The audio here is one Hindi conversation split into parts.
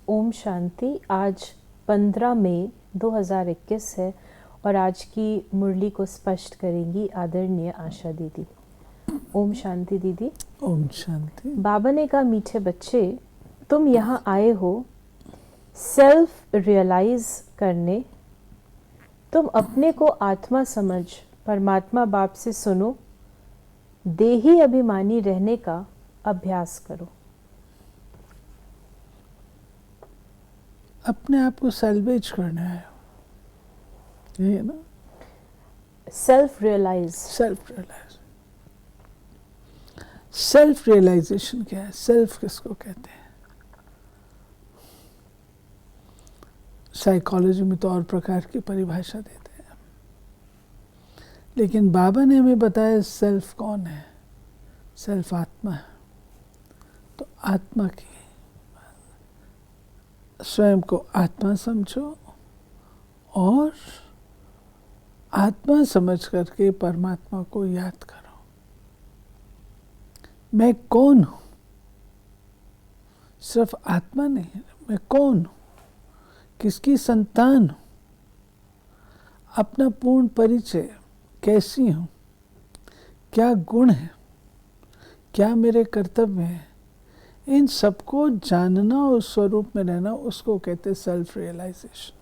ओम शांति। आज 15 मई 2021 है और आज की मुरली को स्पष्ट करेंगी आदरणीय आशा दीदी। ओम शांति दीदी। ओम शांति। बाबा ने कहा, मीठे बच्चे, तुम यहाँ आए हो सेल्फ रियलाइज करने। तुम अपने को आत्मा समझ परमात्मा बाप से सुनो, देही अभिमानी रहने का अभ्यास करो। अपने आप को सैल्वेज करना है, यही है ना? Self realise. सेल्फ रियलाइजेशन क्या है? सेल्फ किसको कहते हैं? साइकोलॉजी में तो और प्रकार की परिभाषा देते हैं, लेकिन बाबा ने हमें बताया सेल्फ कौन है? सेल्फ आत्मा है। तो आत्मा की, स्वयं को आत्मा समझो और आत्मा समझ करके परमात्मा को याद करो। मैं कौन हूं? सिर्फ आत्मा नहीं, मैं कौन हूं, किसकी संतान हूं, अपना पूर्ण परिचय, कैसी हूं, क्या गुण है, क्या मेरे कर्तव्य हैं, इन सबको जानना और स्वरूप में रहना, उसको कहते हैं सेल्फ रियलाइजेशन।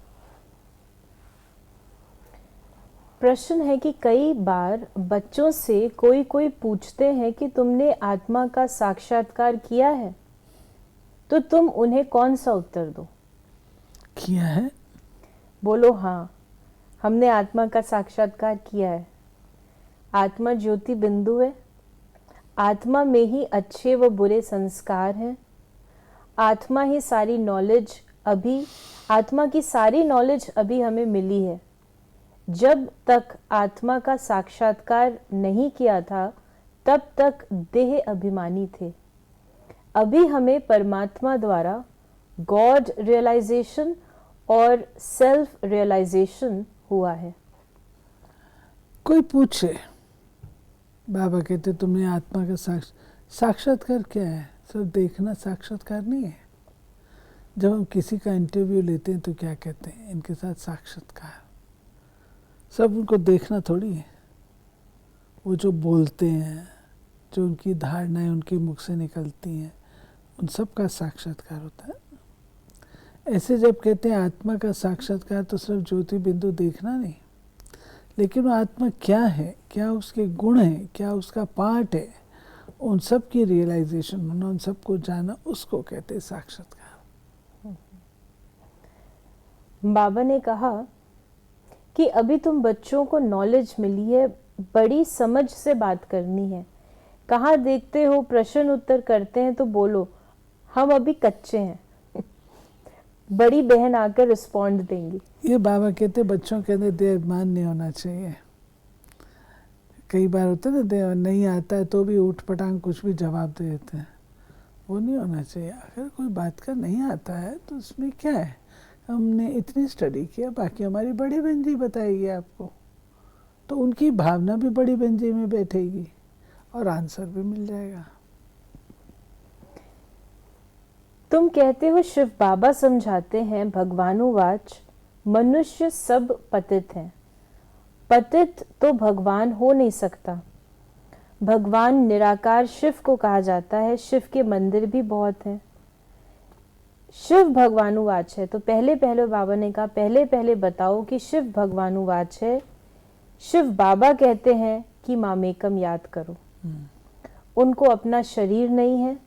प्रश्न है कि कई बार बच्चों से कोई पूछते हैं कि तुमने आत्मा का साक्षात्कार किया है, तो तुम उन्हें कौन सा उत्तर दो? किया है? बोलो हाँ, हमने आत्मा का साक्षात्कार किया है। आत्मा ज्योति बिंदु है, आत्मा में ही अच्छे व बुरे संस्कार हैं, आत्मा ही सारी नॉलेज आत्मा की सारी नॉलेज अभी हमें मिली है। जब तक आत्मा का साक्षात्कार नहीं किया था तब तक देह अभिमानी थे। अभी हमें परमात्मा द्वारा गॉड रियलाइजेशन और सेल्फ रियलाइजेशन हुआ है। कोई पूछे, बाबा कहते तुमने आत्मा का साक्षात्कार क्या है? सिर्फ देखना साक्षात्कार नहीं है। जब हम किसी का इंटरव्यू लेते हैं तो क्या कहते हैं? इनके साथ साक्षात्कार। सब उनको देखना थोड़ी है, वो जो बोलते हैं, जो उनकी धारणाएं उनके मुख से निकलती हैं, उन सब का साक्षात्कार होता है। ऐसे जब कहते हैं आत्मा का साक्षात्कार, तो सिर्फ ज्योति बिंदु देखना नहीं, लेकिन वो आत्मा क्या है, क्या उसके गुण हैं, क्या उसका पार्ट है, उन सब की रियलाइजेशन होना, उन सबको जाना, उसको कहते हैं साक्षात्कार। बाबा ने कहा कि अभी तुम बच्चों को नॉलेज मिली है, बड़ी समझ से बात करनी है। कहाँ देखते हो प्रश्न उत्तर करते हैं तो बोलो हम अभी कच्चे हैं। बड़ी बहन आकर रिस्पॉन्ड देंगी। ये बाबा कहते बच्चों के अंदर देह अभिमान नहीं होना चाहिए। कई बार होता है ना, देह नहीं आता है तो भी उठ पटांग कुछ भी जवाब दे देते हैं, वो नहीं होना चाहिए। अगर कोई बात का नहीं आता है तो उसमें क्या है, हमने इतनी स्टडी किया, बाकी हमारी बड़ी बहन जी बताएगी आपको, तो उनकी भावना भी बड़ी बहन जी में बैठेगी और आंसर भी मिल जाएगा। तुम कहते हो शिव बाबा समझाते हैं भगवानुवाच, मनुष्य सब पतित हैं। पतित तो भगवान हो नहीं सकता। भगवान निराकार शिव को कहा जाता है। शिव के मंदिर भी बहुत हैं। शिव भगवानुवाच है, तो पहले बाबा ने कहा पहले बताओ कि शिव भगवानुवाच है। शिव बाबा कहते हैं कि मामेकम याद करो। उनको अपना शरीर नहीं है।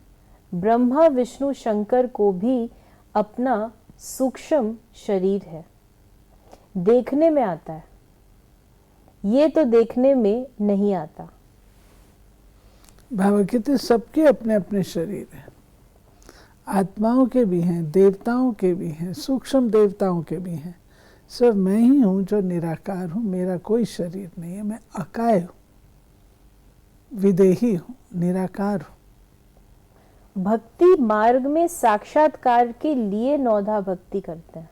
ब्रह्मा विष्णु शंकर को भी अपना सूक्ष्म शरीर है। देखने में आता है, ये तो देखने में नहीं आता। बाबा कहते सबके अपने अपने शरीर हैं, आत्माओं के भी हैं, देवताओं के भी हैं, सूक्ष्म देवताओं के भी हैं। सिर्फ मैं ही हूँ जो निराकार हूँ, मेरा कोई शरीर नहीं है। मैं अकाय हूँ, विदेही हूँ, निराकार हूँ। भक्ति मार्ग में साक्षात्कार के लिए नौधा भक्ति करते हैं,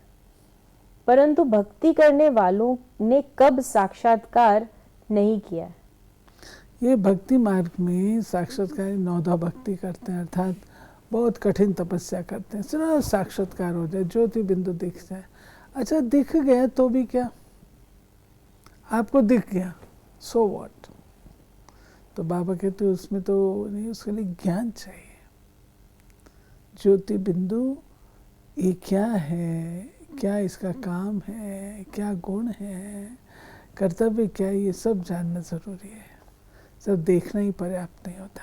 परंतु भक्ति करने वालों ने कब साक्षात्कार नहीं किया है। ये भक्ति मार्ग में साक्षात्कार नौधा भक्ति करते हैं, अर्थात बहुत कठिन तपस्या करते हैं, सिर्फ साक्षात्कार हो जाए, ज्योति बिंदु दिख जाए। अच्छा दिख गया तो भी क्या, आपको दिख गया, सो व्हाट। तो बाबा कहते हैं उसमें तो नहीं, उसके लिए ज्ञान चाहिए। ज्योति बिंदु ये क्या है, क्या इसका काम है, क्या गुण है, कर्तव्य क्या है, ये सब जानना जरूरी है। सब देखना ही पर्याप्त नहीं होता।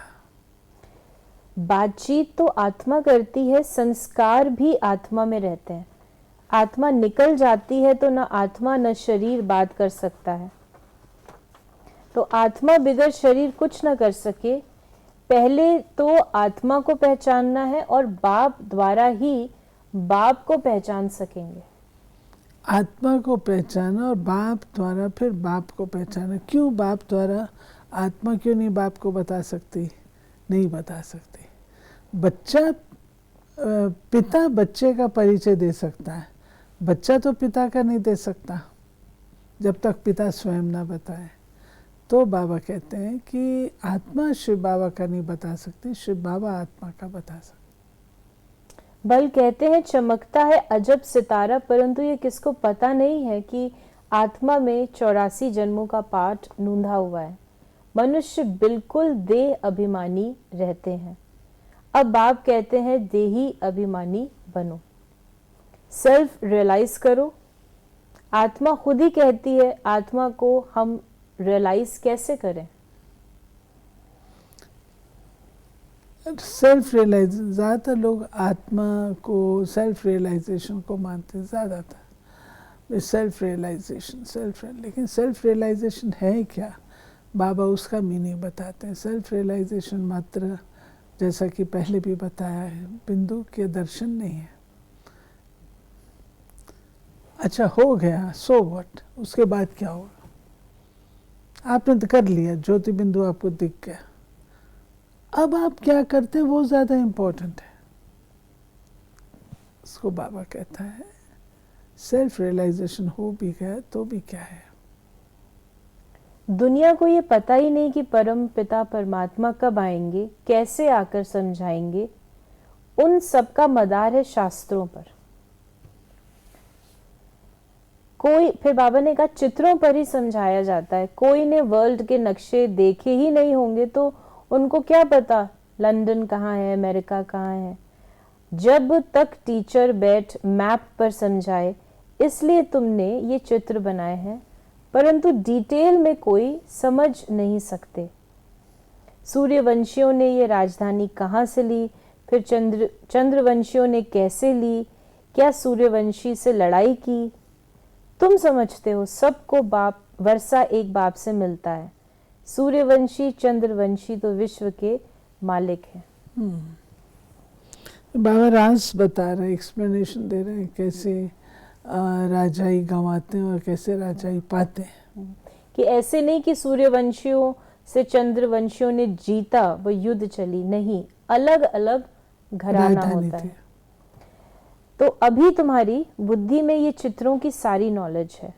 बातचीत तो आत्मा करती है, संस्कार भी आत्मा में रहते हैं। आत्मा निकल जाती है तो न आत्मा न शरीर बात कर सकता है। तो आत्मा बिगर शरीर कुछ न कर सके। पहले तो आत्मा को पहचानना है और बाप द्वारा ही बाप को पहचान सकेंगे। आत्मा को पहचाना और बाप द्वारा फिर बाप को पहचाना। क्यों बाप द्वारा? आत्मा क्यों नहीं बाप को बता सकती? नहीं बता सकती। बच्चा पिता बच्चे का परिचय दे सकता है, बच्चा तो पिता का नहीं दे सकता जब तक पिता स्वयं ना बताए। तो बाबा कहते हैं कि आत्मा शिव बाबा का नहीं बता सकती, शिव बाबा आत्मा का बता सकते। बल कहते हैं चमकता है अजब सितारा, परंतु ये किसको पता नहीं है कि आत्मा में 84 जन्मों का पाठ नूंधा हुआ है। मनुष्य बिल्कुल देह अभिमानी रहते हैं। अब बाप कहते हैं देही अभिमानी बनो, सेल्फ रियलाइज करो। आत्मा खुद ही कहती है, आत्मा को हम रियलाइज कैसे करें? सेल्फ रियलाइज, ज़्यादातर लोग आत्मा को सेल्फ रियलाइजेशन को मानते हैं ज़्यादातर। सेल्फ रियलाइजेशन, लेकिन सेल्फ रियलाइजेशन है क्या? बाबा उसका मीनिंग बताते हैं। सेल्फ रियलाइजेशन मात्र, जैसा कि पहले भी बताया है, बिंदु के दर्शन नहीं है। अच्छा हो गया, सो व्हाट, उसके बाद क्या होगा? आपने तो कर लिया, ज्योति बिंदु आपको दिख गया, अब आप क्या करते हैं वो ज़्यादा इम्पोर्टेंट है। उसको बाबा कहता है सेल्फ रियलाइजेशन हो भी गया तो भी क्या है। दुनिया को ये पता ही नहीं कि परम पिता परमात्मा कब आएंगे, कैसे आकर समझाएंगे। उन सब का मदार है शास्त्रों पर। कोई, फिर बाबा ने कहा चित्रों पर ही समझाया जाता है। कोई ने वर्ल्ड के नक्शे देखे ही नहीं होंगे तो उनको क्या पता लंदन कहाँ है, अमेरिका कहाँ है। जब तक टीचर बैठ मैप पर समझाए, इसलिए तुमने ये चित्र बनाए हैं, परंतु डिटेल में कोई समझ नहीं सकते। सूर्यवंशियों ने ये राजधानी कहाँ से ली, फिर चंद्रवंशियों ने कैसे ली, क्या सूर्यवंशी से लड़ाई की। तुम समझते हो सबको बाप वर्षा एक बाप से मिलता है। सूर्यवंशी चंद्रवंशी तो विश्व के मालिक हैं। बाबा राज बता रहे, एक्सप्लेनेशन दे रहे हैं कैसे राजाई गंवाते हैं और कैसे राजाई पाते हैं। कि ऐसे नहीं कि सूर्यवंशियों से चंद्रवंशियों ने जीता, वो युद्ध चली, नहीं, अलग अलग घराना होता है। तो अभी तुम्हारी बुद्धि में ये चित्रों की सारी नॉलेज है,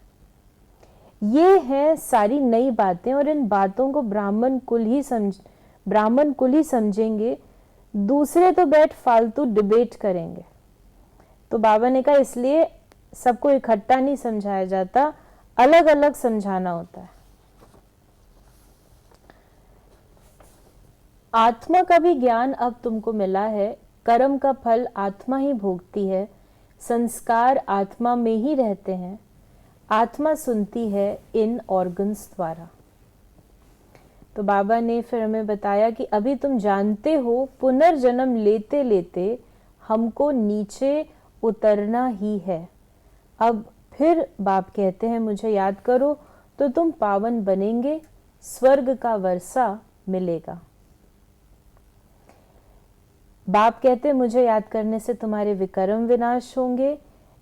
ये है सारी नई बातें, और इन बातों को ब्राह्मण कुल ही समझेंगे। दूसरे तो बैठ फालतू डिबेट करेंगे। तो बाबा ने कहा इसलिए सबको इकट्ठा नहीं समझाया जाता, अलग अलग समझाना होता है। आत्मा का भी ज्ञान अब तुमको मिला है। कर्म का फल आत्मा ही भोगती है, संस्कार आत्मा में ही रहते हैं। आत्मा सुनती है इन ऑर्गन्स द्वारा। तो बाबा ने फिर हमें बताया कि अभी तुम जानते हो पुनर्जन्म लेते लेते हमको नीचे उतरना ही है। अब फिर बाप कहते हैं मुझे याद करो तो तुम पावन बनेंगे, स्वर्ग का वर्षा मिलेगा। बाप कहते मुझे याद करने से तुम्हारे विकर्म विनाश होंगे,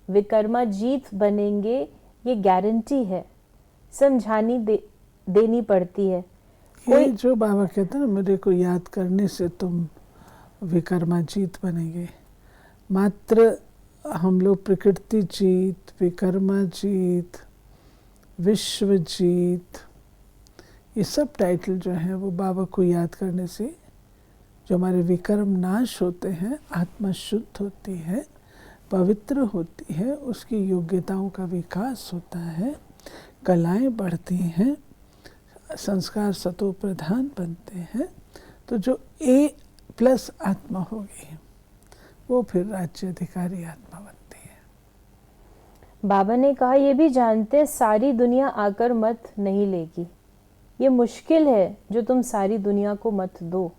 विकर्मा जीत बनेंगे, ये गारंटी है, समझानी देनी पड़ती है। कोई जो बाबा कहते हैं ना मेरे को याद करने से तुम विकर्मा जीत बनेंगे, मात्र हम लोग प्रकृति जीत, विकर्मा जीत, विश्व जीत, ये सब टाइटल जो हैं वो बाबा को याद करने से जो हमारे विकर्म नाश होते हैं, आत्मा शुद्ध होती है, पवित्र होती है, उसकी योग्यताओं का विकास होता है, कलाएं बढ़ती हैं, संस्कार सतो प्रधान बनते हैं, तो जो A+ आत्मा होगी वो फिर राज्य अधिकारी आत्मा बनती है। बाबा ने कहा ये भी जानते सारी दुनिया आकर मत नहीं लेगी, ये मुश्किल है जो तुम सारी दुनिया को मत दो।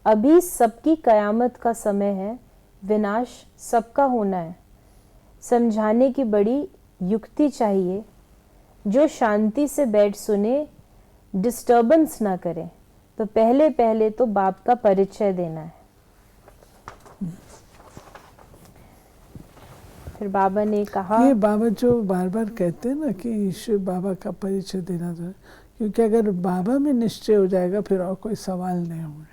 अभी सबकी कयामत का समय है, विनाश सबका होना है। समझाने की बड़ी युक्ति चाहिए, जो शांति से बैठ सुने, डिस्टर्बेंस ना करे। तो पहले पहले तो बाप का परिचय देना है। फिर बाबा ने कहा, ये बाबा जो बार बार कहते हैं ना कि शिव बाबा का परिचय देना चाहिए, क्योंकि अगर बाबा में निश्चय हो जाएगा फिर और कोई सवाल नहीं होंगे।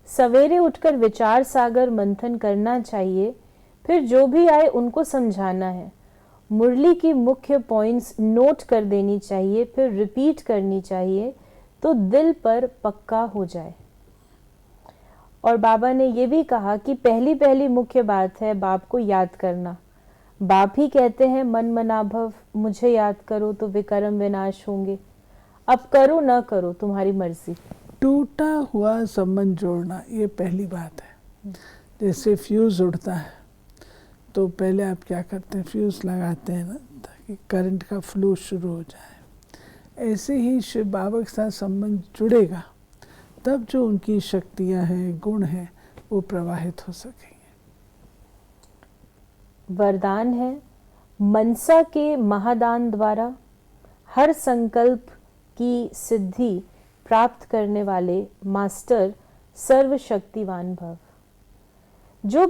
सवेरे उठकर विचार सागर मंथन करना चाहिए, फिर जो भी आए उनको समझाना है। मुरली की मुख्य पॉइंट्स नोट कर देनी चाहिए, फिर रिपीट करनी चाहिए तो दिल पर पक्का हो जाए। और बाबा ने ये भी कहा कि पहली पहली मुख्य बात है बाप को याद करना। बाप ही कहते हैं मन मनाभव, मुझे याद करो तो विकर्म विनाश होंगे। अब करो ना करो तुम्हारी मर्जी। टूटा हुआ संबंध जोड़ना, ये पहली बात है। जैसे फ्यूज़ उड़ता है तो पहले आप क्या करते हैं, फ्यूज़ लगाते हैं ना ताकि करंट का फ्लो शुरू हो जाए। ऐसे ही शिव बाबा के साथ संबंध जुड़ेगा तब जो उनकी शक्तियां हैं, गुण हैं, वो प्रवाहित हो सकेंगे। वरदान है, मनसा के महादान द्वारा हर संकल्प की सिद्धि प्राप्त करने वाले मास्टर सर्वशक्तिवान भव। जो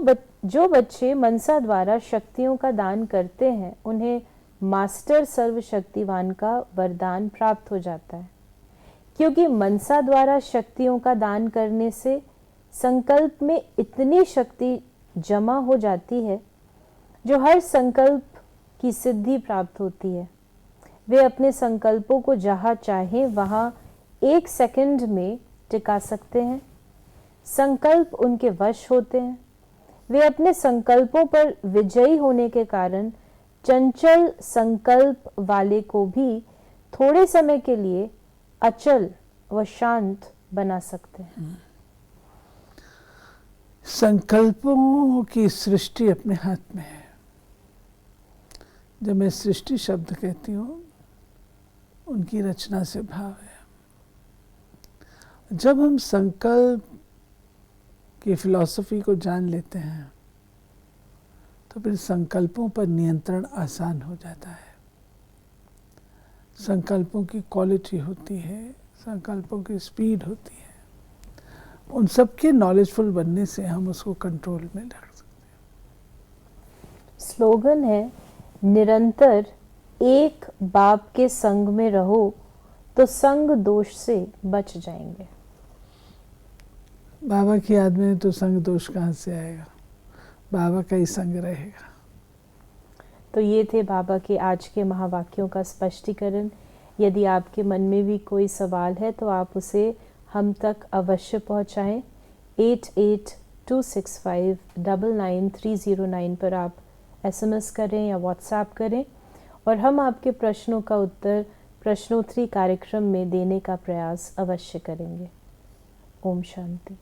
बच्चे मनसा द्वारा शक्तियों का दान करते हैं उन्हें मास्टर सर्वशक्तिवान का वरदान प्राप्त हो जाता है, क्योंकि मनसा द्वारा शक्तियों का दान करने से संकल्प में इतनी शक्ति जमा हो जाती है जो हर संकल्प की सिद्धि प्राप्त होती है। वे अपने संकल्पों को जहाँ चाहें वहाँ 1 सेकंड में टिका सकते हैं। संकल्प उनके वश होते हैं। वे अपने संकल्पों पर विजयी होने के कारण चंचल संकल्प वाले को भी थोड़े समय के लिए अचल व शांत बना सकते हैं। संकल्पों की सृष्टि अपने हाथ में है। जब मैं सृष्टि शब्द कहती हूँ, उनकी रचना से भाव है। जब हम संकल्प की फिलॉसफी को जान लेते हैं तो फिर संकल्पों पर नियंत्रण आसान हो जाता है। संकल्पों की क्वालिटी होती है, संकल्पों की स्पीड होती है, उन सब के नॉलेजफुल बनने से हम उसको कंट्रोल में रख सकते हैं। स्लोगन है, निरंतर एक बाप के संग में रहो तो संग दोष से बच जाएंगे। बाबा की याद में तो संग दोष कहाँ से आएगा, बाबा का ही संग रहेगा। तो ये थे बाबा के आज के महावाक्यों का स्पष्टीकरण। यदि आपके मन में भी कोई सवाल है तो आप उसे हम तक अवश्य पहुंचाएं। 8826599309 पर आप SMS करें या WhatsApp करें और हम आपके प्रश्नों का उत्तर प्रश्नोत्तरी कार्यक्रम में देने का प्रयास अवश्य करेंगे। ओम शांति।